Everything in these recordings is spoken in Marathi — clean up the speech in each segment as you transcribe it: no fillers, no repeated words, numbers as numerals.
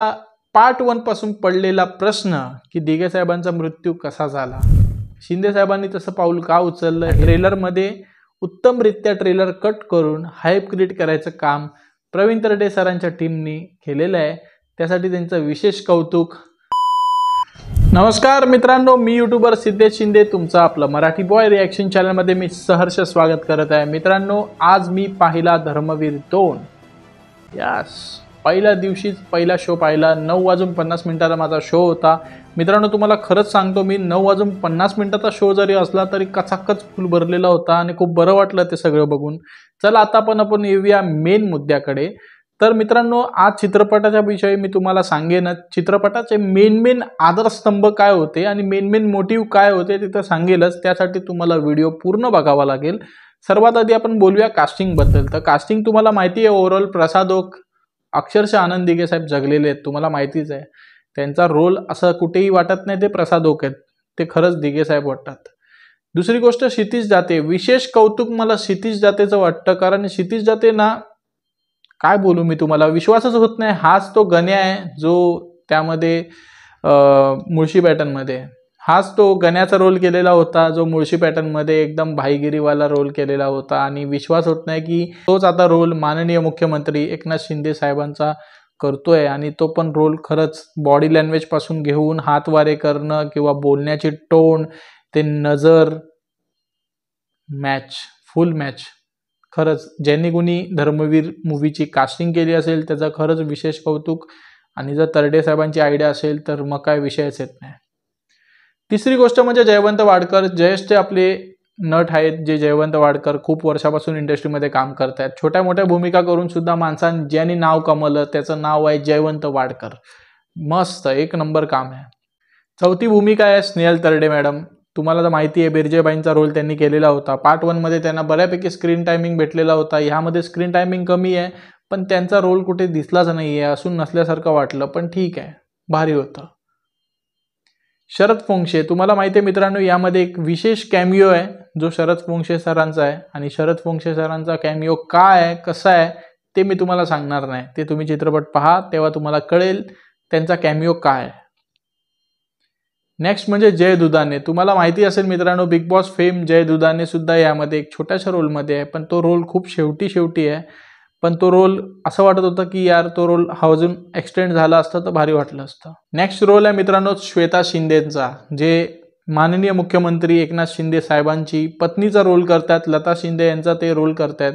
पार्ट 1 पासून पडलेला प्रश्न की दिघे साहेबांचा मृत्यू कसा झाला, शिंदे साहेबांनी तसं पाऊल का उचललं, ट्रेलरमध्ये उत्तमरित्या ट्रेलर कट करून हाईप क्रिएट करायचं काम प्रवीण तरडे सरांच्या टीमने केलेलं आहे. त्यासाठी त्यांचं विशेष कौतुक. नमस्कार मित्रांनो, मी यूट्यूबर सिद्धेश शिंदे तुमचा आपलं मराठी बॉय रिॲक्शन चॅनलमध्ये मी सहर्ष स्वागत करत आहे. मित्रांनो, आज मी पाहिला धर्मवीर 2. पहिल्या दिवशीच पहिला शो पाहिला. 9:50 माझा शो होता. मित्रांनो, तुम्हाला खरंच सांगतो, मी 9:50 शो जरी असला तरी कचाकच फुल भरलेला होता आणि खूप बरं वाटलं ते सगळं बघून. चला आता आपण येऊया मेन मुद्द्याकडे. तर मित्रांनो, आज चित्रपटाच्या विषयी मी तुम्हाला सांगेन. चित्रपटाचे मेन आधारस्तंभ काय होते आणि मेन मोटिव्ह काय होते तिथं सांगेलच. त्यासाठी तुम्हाला व्हिडिओ पूर्ण बघावा लागेल. सर्वात आधी आपण बोलूया कास्टिंग बद्दल. तर कास्टिंग तुम्हाला माहिती आहे, ओव्हरऑल प्रसाद ओक अक्षरशः आनंद दिघे साहेब जगलेले आहेत, तुम्हाला माहितीच आहे. त्यांचा रोल असं कुठेही वाटत नाही ते प्रसाद ओक आहेत, ते खरंच दिघे साहेब वाटतात. दुसरी गोष्ट क्षितिज जाते. विशेष कौतुक मला क्षितिज जातेचं वाटतं, कारण क्षितिज जाते ना, काय बोलू मी तुम्हाला, विश्वासच होत नाही. हाच तो गण्या आहे जो त्यामध्ये मुळशी पॅटर्नमध्ये, हाच तो गण्याचा रोल केलेला होता जो मुळशी पॅटर्नमध्ये एकदम भाईगिरीवाला रोल केलेला होता. आणि विश्वास होत नाही की तोच आता रोल माननीय मुख्यमंत्री एकनाथ शिंदे साहेबांचा करतोय. आणि तो पण रोल खरंच बॉडी लँग्वेज पासून घेऊन हातवारे करणं किंवा बोलण्याची टोन, ते नजर, मॅच, फुल मॅच. खरंच ज्यांनी कोणी धर्मवीर मूवीची कास्टिंग केली असेल त्याचं खरंच विशेष कौतुक. आणि जर तरडे साहेबांची आयडिया असेल तर मग काय विषयच येत नाही. तिसरी गोष्ट म्हणजे जयवंत वाडकर. ज्येष्ठ आपले नट आहेत जे जयवंत वाडकर खूप वर्षापासून इंडस्ट्रीमध्ये काम करत आहेत. छोट्या मोठ्या भूमिका करून सुद्धा माणसांनी ज्यांनी नाव कमवलं त्याचं नाव आहे जयवंत वाडकर. मस्त, एक नंबर काम आहे. चौथी भूमिका आहे स्नेहल तरडे मॅडम. तुम्हाला तर माहिती आहे, बिरजेबाईंचा रोल त्यांनी केलेला होता. पार्ट 1 मध्ये त्यांना बऱ्यापैकी स्क्रीन टायमिंग भेटलेला होता. ह्यामध्ये स्क्रीन टायमिंग कमी आहे, पण त्यांचा रोल कुठे दिसलाच नाही आहे, असून नसल्यासारखं वाटलं, पण ठीक आहे, भारी होतं. शरद फोंक्षे. तुम्हाला माहिती आहे मित्रांनो, यामध्ये एक विशेष कॅमिओ आहे जो शरद फोंक्षे सरांचा आहे. आणि शरद फोंक्षे सरांचा कॅमिओ काय आहे, कसा आहे ते मी तुम्हाला सांगणार नाही. ते तुम्ही चित्रपट पहा तेव्हा तुम्हाला कळेल त्यांचा कॅमिओ काय आहे. नेक्स्ट म्हणजे जय दुधाने. तुम्हाला माहिती असेल मित्रांनो, बिग बॉस फेम जय दुधाने सुद्धा यामध्ये एक छोट्याशा रोलमध्ये आहे, पण तो रोल खूप शेवटी आहे. पण तो रोल असं वाटत होतं की यार तो रोल अजून एक्सटेंड झाला असता तर भारी वाटलं असतं. नेक्स्ट रोल आहे मित्रांनो श्वेता शिंदेचा, जे माननीय मुख्यमंत्री एकनाथ शिंदे साहेबांची पत्नीचा रोल करतात. लता शिंदे यांचा ते रोल करतात.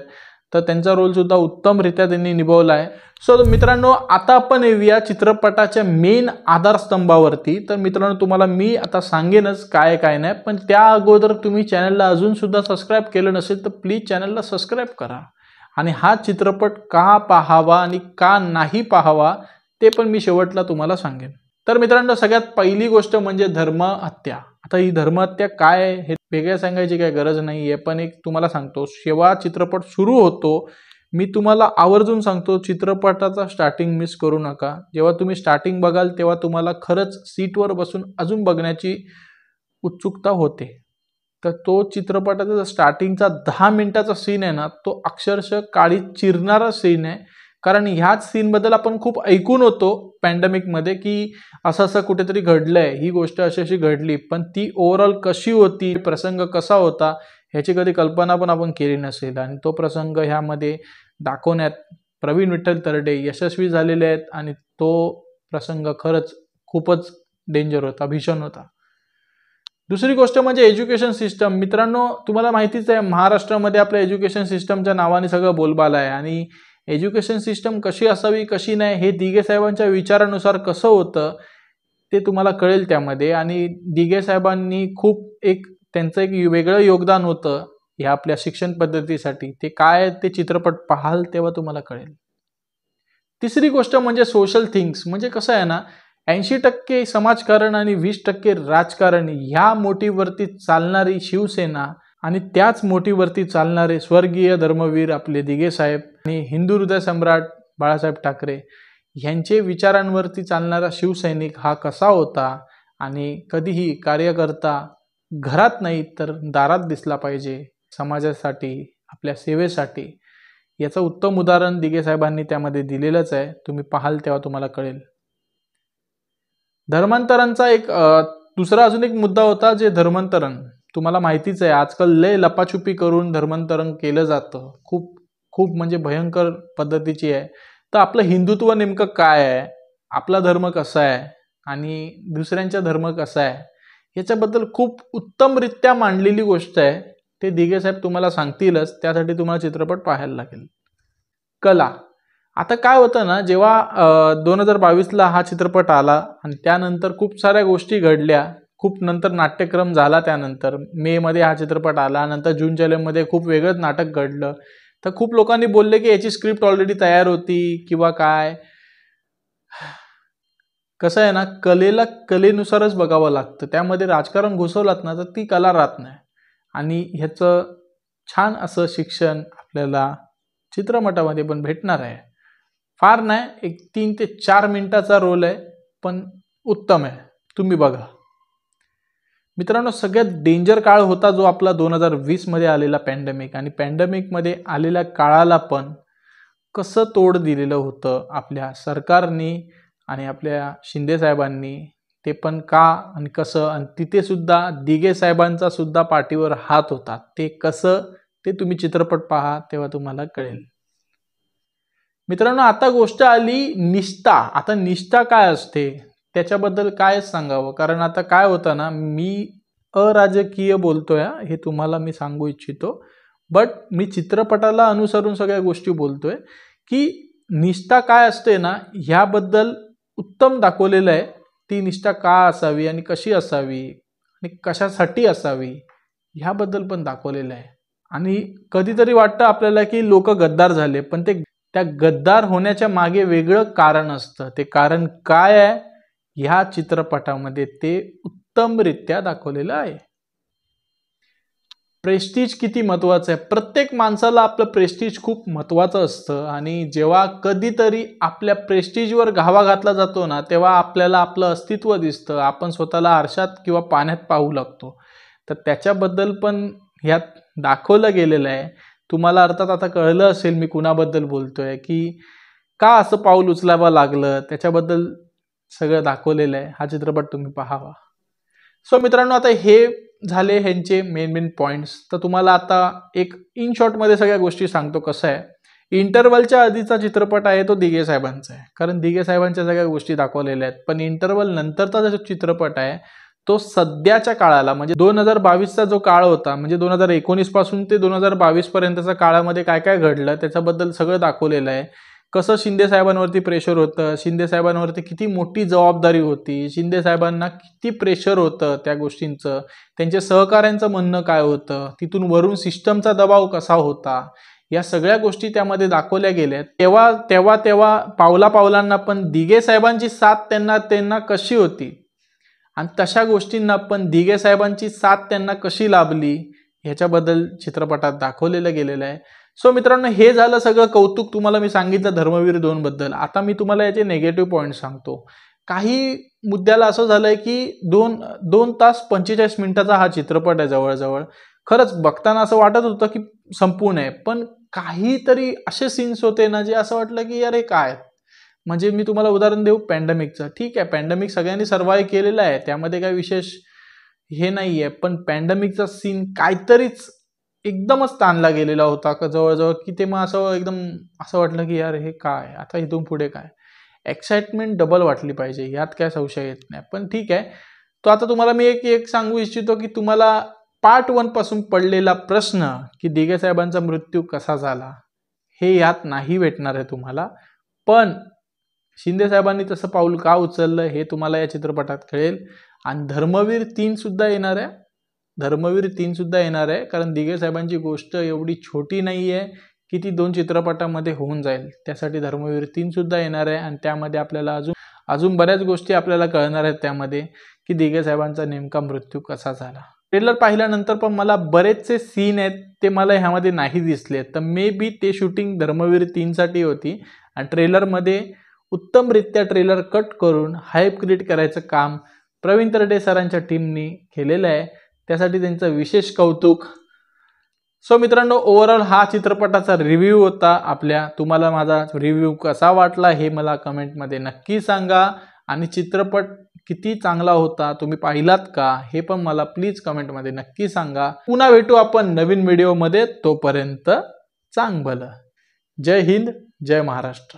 तर त्यांचा रोल सुद्धा उत्तमरित्या त्यांनी निभावला आहे. सो मित्रांनो, आता आपण येऊया चित्रपटाच्या मेन आधारस्तंभावरती. तर मित्रांनो, तुम्हाला मी आता सांगेनच काय नाही, पण त्या अगोदर तुम्ही चॅनलला अजून सुद्धा सबस्क्राईब केलं नसेल तर प्लीज चॅनलला सबस्क्राईब करा. आणि हा चित्रपट का पाहावा आणि का नाही पाहावा ते पण मी शेवटला तुम्हाला सांगेन. तर मित्रांनो, सगळ्यात पहिली गोष्ट म्हणजे धर्महत्या. आता ही धर्महत्या काय आहे हे वेगळ्या सांगायची काही गरज नाही आहे, पण एक तुम्हाला सांगतो, जेव्हा चित्रपट सुरू होतो मी तुम्हाला आवर्जून सांगतो, चित्रपटाचा स्टार्टिंग मिस करू नका. जेव्हा तुम्ही स्टार्टिंग बघाल तेव्हा तुम्हाला खरंच सीटवर बसून अजून बघण्याची उत्सुकता होते. तर तो चित्रपटाचा स्टार्टिंगचा 10 मिनिटाचा सीन आहे ना, तो अक्षरशः काळी चिरणारा सीन आहे. कारण ह्याच सीनबद्दल आपण खूप ऐकून होतो पॅन्डेमिकमध्ये की असं कुठेतरी घडलंय, ही गोष्ट अशी घडली, पण ती ओव्हरऑल कशी होती, प्रसंग कसा होता ह्याची कधी कल्पना पण आपण केली नसेल. आणि तो प्रसंग ह्यामध्ये दाखवण्यात प्रवीण विठ्ठल तरडे यशस्वी झालेले आहेत. आणि तो प्रसंग खरंच खूपच डेंजर होता, भीषण होता. दुसरी गोष्ट म्हणजे एज्युकेशन सिस्टम. मित्रांनो, तुम्हाला माहितीच आहे, महाराष्ट्रामध्ये आपल्या एज्युकेशन सिस्टमच्या नावाने सगळं बोलबाला आहे. आणि एज्युकेशन सिस्टम कशी असावी कशी नाही हे दिघे साहेबांच्या विचारानुसार कसं होतं ते तुम्हाला कळेल त्यामध्ये. आणि दिघे साहेबांनी खूप त्यांचं एक वेगळं योगदान होतं ह्या आपल्या शिक्षण पद्धतीसाठी. ते काय ते चित्रपट पाहाल तेव्हा तुम्हाला कळेल. तिसरी गोष्ट म्हणजे सोशल थिंग्स. म्हणजे कसं आहे ना, 80% समाजकारण आणि 20% राजकारण ह्या मोटिव्हवरती चालणारी शिवसेना आणि त्याच मोटिव्हवरती चालणारे स्वर्गीय धर्मवीर आपले दिघे साहेब आणि हिंदू हृदय सम्राट बाळासाहेब ठाकरे यांचे विचारांवरती चालणारा शिवसैनिक हा कसा होता. आणि कधीही कार्यकर्ता घरात नाही तर दारात दिसला पाहिजे समाजासाठी, आपल्या सेवेसाठी. याचं उत्तम उदाहरण दिघे साहेबांनी त्यामध्ये दिलेलंच आहे. तुम्ही पाहाल तेव्हा तुम्हाला कळेल. धर्मांतरणचा एक दुसरा अजून एक मुद्दा होता, जे धर्मांतरण तुम्हाला माहितीच आहे, आजकाल लय लपाछुपी करून धर्मांतरण केलं जातं, खूप खूप म्हणजे भयंकर पद्धतीची आहे. तर आपलं हिंदुत्व नेमकं काय आहे, आपला धर्म कसा आहे आणि दुसऱ्यांचा धर्म कसा आहे, याच्याबद्दल खूप उत्तमरित्या मांडलेली गोष्ट आहे. ते दिघे साहेब तुम्हाला सांगतीलच, त्यासाठी तुम्हाला चित्रपट पाहायला लागेल. कला. आता काय होतं ना, जेव्हा 2022ला हा चित्रपट आला आणि त्यानंतर खूप साऱ्या गोष्टी घडल्या, खूप नंतर नाट्यक्रम झाला, त्यानंतर मे मध्ये हा चित्रपट आला, नंतर जून जुलैमध्ये खूप वेगळंच नाटक घडलं. तर खूप लोकांनी बोलले की याची स्क्रिप्ट ऑलरेडी तयार होती किंवा काय. कसं आहे ना, कलेला कलेनुसारच बघावं लागतं. त्यामध्ये राजकारण घुसवलात ना तर ती कला राहत नाही. आणि ह्याचं छान असं शिक्षण आपल्याला चित्रपटामध्ये पण भेटणार आहे. फार नाही, एक 3 ते 4 मिनिटाचा रोल आहे, पण उत्तम आहे, तुम्ही बघा. मित्रांनो, सगळ्यात डेंजर काळ होता जो आपला 2020 मध्ये आलेला पॅन्डेमिक. आणि पॅन्डेमिकमध्ये आलेल्या काळाला पण कसं तोड दिलेलं होतं आपल्या सरकारने आणि आपल्या शिंदे साहेबांनी, ते पण का आणि कसं. आणि तिथे सुद्धा दिघे साहेबांचा सुद्धा पाठीवर हात होता. ते कसं, ते तुम्ही चित्रपट पहा तेव्हा तुम्हाला कळेल. मित्रांनो, आता गोष्ट आली निष्ठा. आता निष्ठा काय असते त्याच्याबद्दल काय सांगावं, कारण आता काय होतं ना, मी अराजकीय बोलतोय, हे तुम्हाला मी सांगू इच्छितो. बट मी चित्रपटाला अनुसरून सगळ्या गोष्टी बोलतोय की निष्ठा काय असते ना, ह्याबद्दल उत्तम दाखवलेलं आहे. ती निष्ठा का असावी आणि कशी असावी आणि कशासाठी असावी ह्याबद्दल पण दाखवलेलं आहे. आणि कधीतरी वाटतं आपल्याला की लोक गद्दार झाले, पण ते त्या गद्दार होण्याच्या मागे वेगळं कारण असतं. ते कारण काय आहे ह्या चित्रपटामध्ये ते उत्तमरित्या दाखवलेलं आहे. प्रेस्टीज किती महत्वाचं आहे. प्रत्येक माणसाला आपलं प्रेस्टीज खूप महत्वाचं असतं. आणि जेव्हा कधीतरी आपल्या प्रेस्टीजवर घावा घातला जातो ना, तेव्हा आपल्याला आपलं अस्तित्व दिसतं. आपण स्वतःला आरशात किंवा पाण्यात पाहू लागतो. तर त्याच्याबद्दल पण ह्यात दाखवलं गेलेलं आहे. तुम्हाला अर्थात आता कळलं असेल मी कुणाबद्दल बोलतोय, की का असं पाऊल उचलावं लागलं, त्याच्याबद्दल सगळं दाखवलेलं आहे. हा चित्रपट तुम्ही पाहावा. सो मित्रांनो, आता हे झाले ह्यांचे मेन पॉइंट्स. तर तुम्हाला आता एक इन शॉर्ट मध्ये सगळ्या गोष्टी सांगतो. कसं आहे, इंटरवलच्या आधीचा चित्रपट आहे तो दिघे साहेबांचा आहे, कारण दिघे साहेबांच्या सगळ्या गोष्टी दाखवलेल्या आहेत. पण इंटरवल नंतरचा जो चित्रपट आहे तो सध्याच्या काळाला, म्हणजे 2022चा जो काळ होता, म्हणजे 2019 पासून ते 2022 पर्यंतच्या काळामध्ये काय काय घडलं त्याच्याबद्दल सगळं दाखवलेलं आहे. कसं शिंदे साहेबांवरती प्रेशर होतं, शिंदे साहेबांवरती किती मोठी जबाबदारी होती, शिंदे साहेबांना किती प्रेशर होतं त्या गोष्टींचं, त्यांच्या सहकाऱ्यांचं म्हणणं काय होतं, तिथून वरून सिस्टमचा दबाव कसा होता, या सगळ्या गोष्टी त्यामध्ये दाखवल्या गेल्या. तेव्हा पावला पावलांना पण दिघे साहेबांची साथ त्यांना कशी होती आणि तशा गोष्टींना पण दिघे साहेबांची साथ त्यांना कशी लाभली ह्याच्याबद्दल चित्रपटात दाखवलेलं गेलेलं आहे. सो मित्रांनो, हे झालं सगळं कौतुक तुम्हाला मी सांगितलं धर्मवीर 2 बद्दल. आता मी तुम्हाला याचे नेगेटिव्ह पॉइंट सांगतो. काही मुद्द्याला असं झालंय की 2 तास 45 मिनिटाचा हा चित्रपट आहे जवळजवळ. खरंच बघताना असं वाटत होतं की संपून आहे, पण काहीतरी असे सीन्स होते ना जे असं वाटलं की यार हे काय. म्हणजे मी तुम्हाला उदाहरण देऊ पॅन्डेमिकचं. ठीक आहे, पॅन्डेमिक सगळ्यांनी सर्व्हाइव्ह केलेलं आहे, त्यामध्ये काही विशेष हे नाहीये. पण पॅन्डेमिकचा सीन काहीतरीच एकदमच ताणला गेलेला होता का जवळजवळ, की ते मग असं एकदम असं वाटलं की यार हे काय, आता इथून पुढे काय. एक्साइटमेंट डबल वाटली पाहिजे, यात काय संशय येत नाही. पण ठीक आहे, तो आता तुम्हाला मी एक सांगू इच्छितो की तुम्हाला पार्ट 1 पासून पडलेला प्रश्न की दिघे साहेबांचा मृत्यू कसा झाला हे यात नाही भेटणार आहे तुम्हाला. पण शिंदे साहेबांनी तसं पाऊल का उचललं हे तुम्हाला या चित्रपटात कळेल. आणि धर्मवीर 3 सुद्धा येणार आहे. धर्मवीर 3 सुद्धा येणार आहे, कारण दिघे साहेबांची गोष्ट एवढी छोटी नाही आहे की ती 2 चित्रपटामध्ये होऊन जाईल. त्यासाठी धर्मवीर 3 सुद्धा येणार आहे आणि त्यामध्ये आपल्याला अजून बऱ्याच गोष्टी आपल्याला कळणार आहेत त्यामध्ये, की दिघे साहेबांचा नेमका मृत्यू कसा झाला. ट्रेलर पाहिल्यानंतर पण मला बरेचसे सीन आहेत ते मला ह्यामध्ये नाही दिसले. तर मे बी ते शूटिंग धर्मवीर 3 साठी होती आणि ट्रेलरमध्ये उत्तमरित्या ट्रेलर कट करून हाईप क्रिएट करायचं काम प्रवीण तरडे सरांच्या टीमनी केलेलं आहे. त्यासाठी त्यांचं विशेष कौतुक. सो मित्रांनो, ओव्हरऑल हा चित्रपटाचा रिव्ह्यू होता आपल्या. तुम्हाला माझा रिव्ह्यू कसा वाटला हे मला कमेंटमध्ये नक्की सांगा. आणि चित्रपट किती चांगला होता, तुम्ही पाहिलात का, हे पण मला प्लीज कमेंटमध्ये नक्की सांगा. पुन्हा भेटू आपण नवीन व्हिडिओमध्ये. तोपर्यंत चांग भलं. जय हिंद, जय महाराष्ट्र.